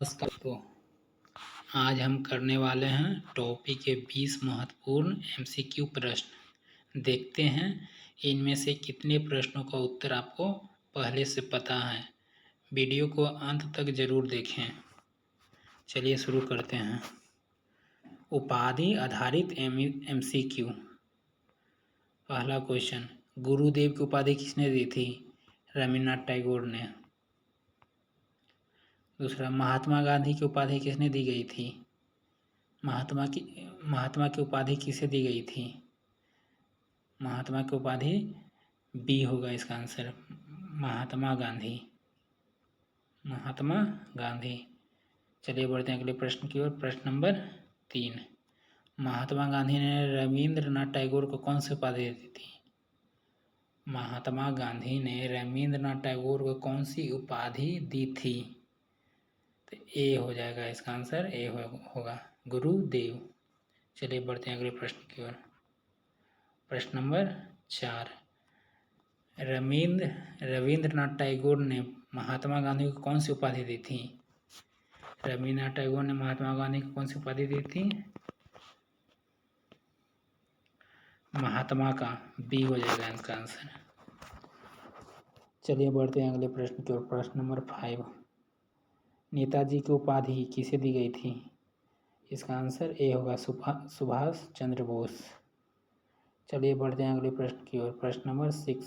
नमस्कार दोस्तों, आज हम करने वाले हैं टॉपिक के 20 महत्वपूर्ण एमसीक्यू प्रश्न। देखते हैं इनमें से कितने प्रश्नों का उत्तर आपको पहले से पता है। वीडियो को अंत तक जरूर देखें। चलिए शुरू करते हैं। उपाधि आधारित एमसीक्यू। पहला क्वेश्चन, गुरुदेव की उपाधि किसने दी थी? रविन्द्रनाथ टैगोर ने। दूसरा, महात्मा गांधी की उपाधि किसने दी गई थी? महात्मा की उपाधि किसे दी गई थी? महात्मा की उपाधि बी होगा इसका आंसर, महात्मा गांधी। महात्मा गांधी। चलिए बढ़ते हैं अगले प्रश्न की ओर। प्रश्न नंबर 3, महात्मा गांधी ने रविन्द्रनाथ टैगोर को कौन सी उपाधि दी थी? महात्मा गांधी ने रविन्द्रनाथ टैगोर को कौन सी उपाधि दी थी? तो ए हो जाएगा इसका आंसर, ए होगा गुरुदेव। चलिए बढ़ते हैं अगले प्रश्न की ओर। प्रश्न नंबर 4, रविन्द्रनाथ टैगोर ने महात्मा गांधी को कौन सी उपाधि दी थी? रविन्द्रनाथ टैगोर ने महात्मा गांधी को कौन सी उपाधि दी थी? महात्मा का बी हो जाएगा इसका आंसर। चलिए बढ़ते हैं अगले प्रश्न की ओर। प्रश्न नंबर 5, नेताजी की उपाधि किसे दी गई थी? इसका आंसर ए होगा सुभाष चंद्र बोस। चलिए बढ़ते हैं अगले प्रश्न की ओर। प्रश्न नंबर 6,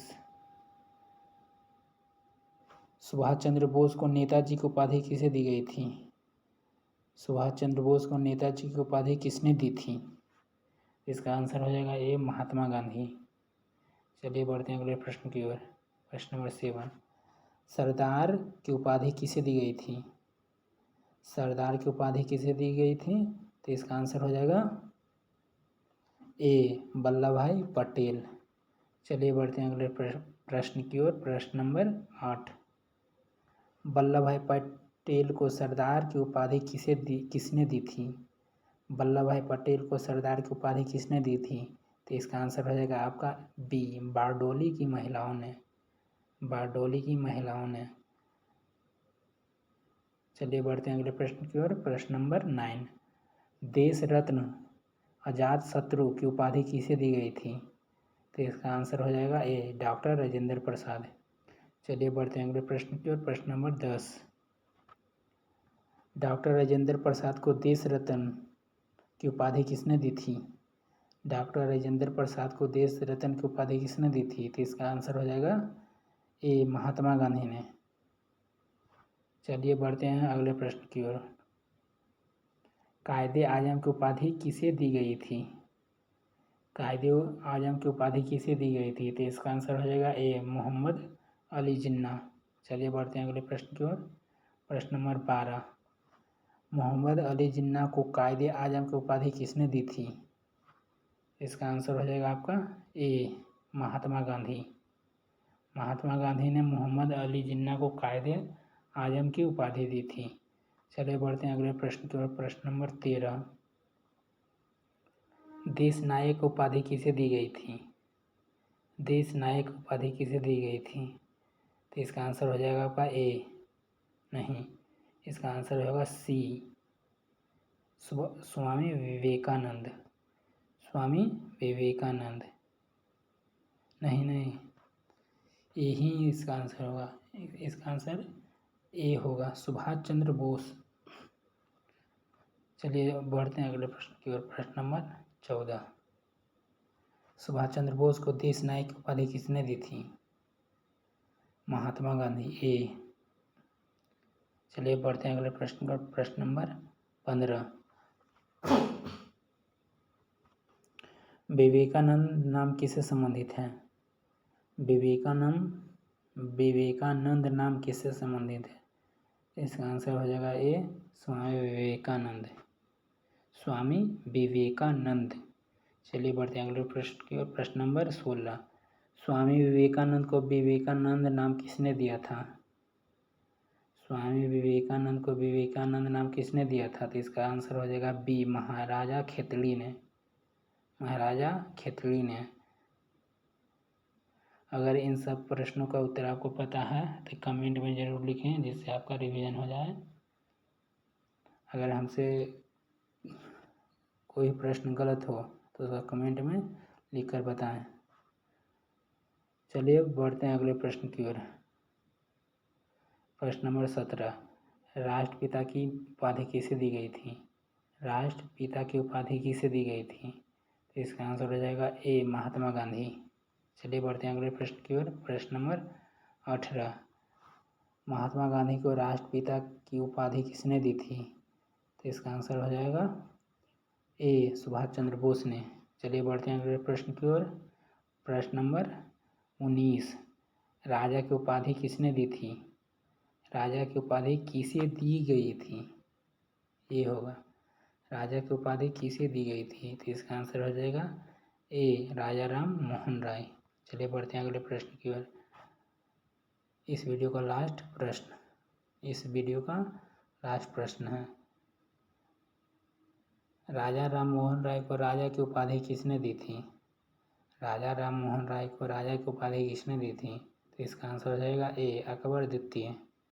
सुभाष चंद्र बोस को नेताजी की उपाधि किसे दी गई थी? सुभाष चंद्र बोस को नेताजी की उपाधि किसने दी थी? इसका आंसर हो जाएगा ए, महात्मा गांधी। चलिए बढ़ते हैं अगले प्रश्न की ओर। प्रश्न नंबर 7, सरदार की उपाधि किसे दी गई थी? सरदार की उपाधि किसे दी गई थी? तो इसका आंसर हो जाएगा ए, वल्लभ भाई पटेल। चलिए बढ़ते हैं अगले प्रश्न की ओर। प्रश्न नंबर 8, वल्लभ भाई पटेल को सरदार की उपाधि किसने दी थी? वल्लभ भाई पटेल को सरदार की उपाधि किसने दी थी? तो इसका आंसर हो जाएगा आपका बी, बारडोली की महिलाओं ने। बारडोली की महिलाओं ने। चलिए बढ़ते हैं अगले प्रश्न की ओर। प्रश्न नंबर 9, देश रत्न अजात शत्रु की उपाधि किसे दी गई थी? तो इसका आंसर हो जाएगा ए, डॉक्टर राजेंद्र प्रसाद। चलिए बढ़ते हैं अगले प्रश्न की ओर। प्रश्न नंबर 10, डॉक्टर राजेंद्र प्रसाद को देश रत्न की उपाधि किसने दी थी? डॉक्टर राजेंद्र प्रसाद को देश रत्न की उपाधि किसने दी थी? तो इसका आंसर हो जाएगा ए, महात्मा गांधी ने। चलिए बढ़ते हैं अगले प्रश्न की ओर। कायदे आजम की उपाधि किसे दी गई थी? कायदे आजम की उपाधि किसे दी गई थी? तो इसका आंसर हो जाएगा ए, मोहम्मद अली जिन्ना। चलिए बढ़ते हैं अगले प्रश्न की ओर। प्रश्न नंबर 12, मोहम्मद अली जिन्ना को कायदे आजम की उपाधि किसने दी थी? इसका आंसर हो जाएगा आपका ए, महात्मा गांधी। महात्मा गांधी ने मोहम्मद अली जिन्ना को कायदे आजम की उपाधि दी थी। चलिए बढ़ते हैं अगले प्रश्न की ओर। प्रश्न नंबर 13, देश नायक उपाधि किसे दी गई थी? देश नायक उपाधि किसे दी गई थी? तो इसका आंसर हो जाएगा आपका ए, नहीं, इसका आंसर होगा सी, स्वामी विवेकानंद। स्वामी विवेकानंद। नहीं, यही इसका आंसर होगा। इसका आंसर ए होगा, सुभाष चंद्र बोस। चलिए बढ़ते हैं अगले प्रश्न की ओर। प्रश्न नंबर 14, सुभाष चंद्र बोस को देश नायक उपाधि किसने दी थी? महात्मा गांधी, ए। चलिए बढ़ते हैं अगले प्रश्न पर। प्रश्न नंबर 15, विवेकानंद नाम किससे संबंधित है? विवेकानंद नाम किससे संबंधित है? इसका आंसर हो जाएगा ए, स्वामी विवेकानंद। स्वामी विवेकानंद। चलिए बढ़ते हैं अगले प्रश्न की ओर। प्रश्न नंबर 16, स्वामी विवेकानंद को विवेकानंद नाम किसने दिया था? स्वामी विवेकानंद को विवेकानंद नाम किसने दिया था? तो इसका आंसर हो जाएगा बी, महाराजा खेतड़ी ने। महाराजा खेतड़ी ने। अगर इन सब प्रश्नों का उत्तर आपको पता है तो कमेंट में ज़रूर लिखें, जिससे आपका रिवीजन हो जाए। अगर हमसे कोई प्रश्न गलत हो तो उसका कमेंट में लिखकर बताएं। चलिए बढ़ते हैं अगले प्रश्न की ओर। प्रश्न नंबर 17, राष्ट्रपिता की उपाधि किसे दी गई थी? राष्ट्रपिता की उपाधि किसे दी गई थी? तो इसका आंसर हो जाएगा ए, महात्मा गांधी। चलिए बढ़ते हैं अगले प्रश्न की ओर। प्रश्न नंबर 18, महात्मा गांधी को राष्ट्रपिता की उपाधि किसने दी थी? तो इसका आंसर हो जाएगा ए, सुभाष चंद्र बोस ने। चलिए बढ़ते हैं अगले प्रश्न की ओर। प्रश्न नंबर 19, राजा की उपाधि किसने दी थी? राजा की उपाधि किसे दी गई थी? ये होगा, राजा की उपाधि किसे दी गई थी? तो इसका आंसर हो जाएगा ए, राजा राम मोहन राय। चलिए बढ़ते हैं अगले प्रश्न की ओर। इस वीडियो का लास्ट प्रश्न है, राजा राम मोहन राय को राजा की उपाधि किसने दी थी? राजा राम मोहन राय को राजा की उपाधि किसने दी थी? तो इसका आंसर हो जाएगा ए, अकबर द्वितीय।